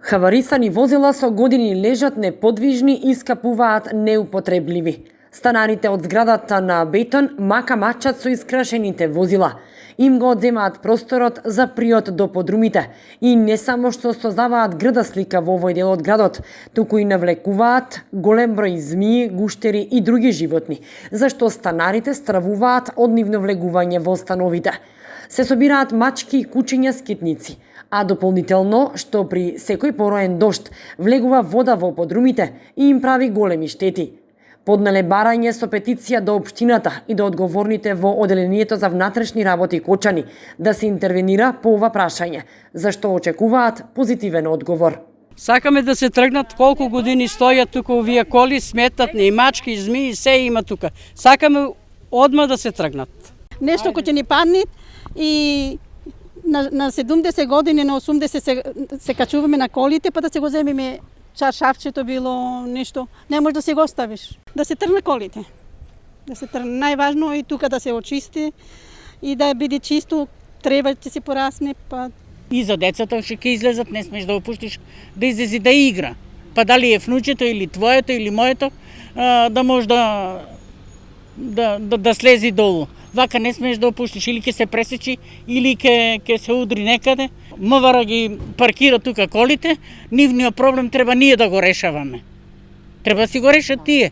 Хаварисани возила со години лежат неподвижни и скапуваат неупотребливи. Станарите од зградата на Бетон мака мачат со искрашените возила. Им го одземаат просторот за приот до подрумите и не само што создаваат грда слика во овој дел од градот, туку и навлекуваат голем број змии, гуштери и други животни, зашто станарите стравуваат од нивно влегување во становите. Се собираат мачки и кучиња скитници, а дополнително што при секој пороен дожд влегува вода во подрумите и им прави големи штети. Поднале барање со петиција до општината и до одговорните во Оделението за внатрешни работи Кочани да се интервенира по ова прашање, зашто очекуваат позитивен одговор. Сакаме да се тргнат, колку години стојат тука овие коли, сметат не и мачки, и змии, се има тука. Сакаме одма да се тргнат. Нешто кој ќе ни падне и на 70 години, на 80 се качуваме на колите, па да се го земеме чаршавчето било нешто, не може да се го оставиш. Да се тргне колите. Да се тргне. Најважно и тука да се очисти и да биде чисто, треба ќе се порасне, па и за децата што ќе излезат, не смеш да го пуштиш да излези да игра. Па дали е внучето или твоето или моето, да може да слези долу. Вака не смеш да опуштиш, или ќе се пресечи, или ќе се удри некаде. МВР ги паркира тука колите, нивниот проблем треба ние да го решаваме. Треба да си го решат тие.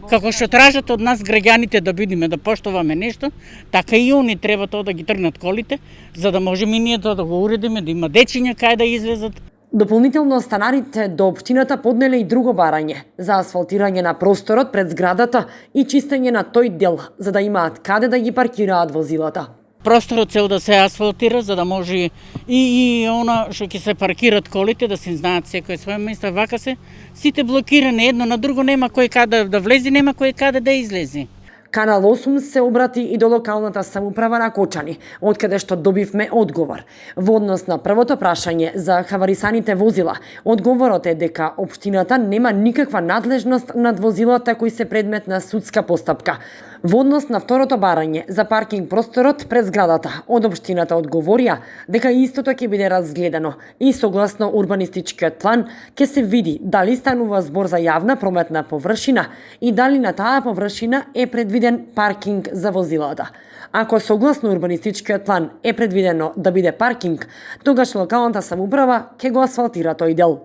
Како што тражат од нас граѓаните да бидеме, да поштуваме нешто, така и они треба тоа да ги тргнат колите, за да можеме и ние тоа да го уредиме, да има дечиња кај да излезат. Дополнително станарите до општината поднеле и друго барање за асфалтирање на просторот пред зградата и чистење на тој дел, за да имаат каде да ги паркираат возилата. Просторот цел да се асфалтира, за да може и она што ќе се паркират колите, да се знаат секој своје место. Вака се сите блокирани едно на друго, нема кој каде да влезе, нема кој каде да излезе. Канал 8 се обрати и до локалната самоуправа на Кочани, откаде што добивме одговор. Во однос на првото прашање за хаварисаните возила, одговорот е дека општината нема никаква надлежност над возилата кои се предмет на судска постапка. Во однос на второто барање за паркинг просторот пред зградата, од општината одговорија дека истото ќе биде разгледано и согласно урбанистичкиот план ќе се види дали станува збор за јавна прометна површина и дали на таа површина е предвиден паркинг за возилата. Ако согласно урбанистичкиот план е предвидено да биде паркинг, тогаш локалната самоуправа ќе го асфалтира тој дел.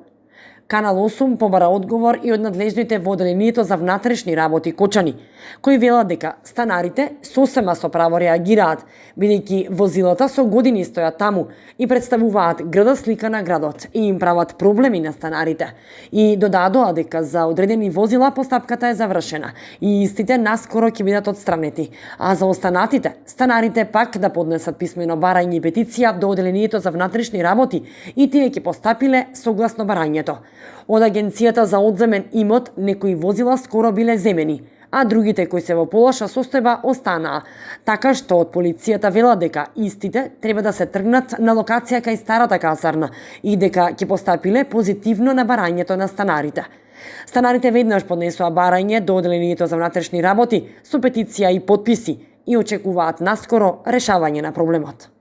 Канал 8 побара одговор и од надлежните во Оделението за внатрешни работи Кочани, кои велат дека станарите сосема со право реагираат, бидејќи возилата со години стојат таму и представуваат грда слика на градот и им прават проблеми на станарите. И додадоа дека за одредени возила постапката е завршена и истите наскоро ќе бидат отстранети, а за останатите станарите пак да поднесат писмено барање и петиција до Оделението за внатрешни работи и тие ќе постапиле согласно барањето. Од Агенцијата за одземен имот некои возила скоро биле земени, а другите кои се во полоша состојба останаа, така што од полицијата вела дека истите треба да се тргнат на локација кај старата касарна и дека ќе постапиле позитивно на барањето на станарите. Станарите веднаш поднесоа барање до Оделението за внатрешни работи со петиција и подписи и очекуваат наскоро решавање на проблемот.